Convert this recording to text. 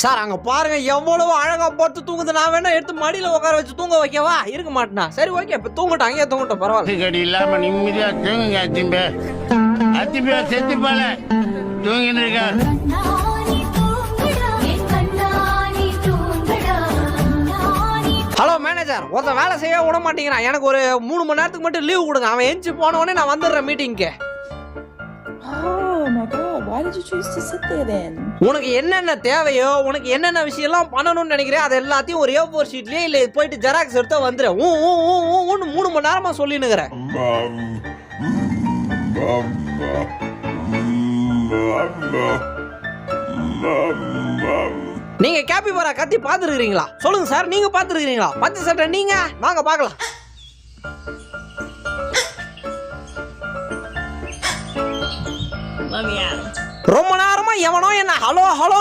Sir அங்க பாருங்க எவ்வளவு அழகா பார்த்து தூங்குது. நான் வேணா எடுத்து மடியில உட்கார வச்சு தூங்க வைக்கவா? இருக்க மாட்டேனா? சரி ஓகே, இப்ப தூங்கட்டும், அங்கேயே தூங்கட்டும், பரவாயில்ல. கடி இல்லாம நிம்மதியா தூங்குங்க. அத்திம்பே செத்து போல தூங்கின்னு இருக்கா. ஹலோ மேனேஜர், ஒருத்த வேலை செய்ய விட மாட்டேங்கிறான். எனக்கு ஒரு 3 மணி நேரத்துக்கு மட்டும் லீவ் கொடுங்க. அவன் எஞ்சி போன உடனே நான் வந்துடுறேன் மீட்டிங்க்கு. Oh my god, why did you choose to sit there then? உனக்கு என்னென்ன தேவையோ, உனக்கு என்னென்ன விஷயம்லாம் பண்ணணும்னு நினைக்கிறேன், அது எல்லாத்தையும் ஒரு A4 ஷீட்லயே இல்ல போயிட்டு ஜெராக்ஸ் எடுத்து வந்துரு. 3 மணி நேரமா சொல்லினுக்கிறேன். நீங்க கேபிபரா கத்தி பாத்துருக்கீங்களா? சொல்லுங்க சார், நீங்க பாத்துருக்கீங்களா? பச்சை சட்டை நீங்க வாங்க பாக்கலாம். ரொம்ப நேரமா எவனோ என்ன ஹலோ ஹலோ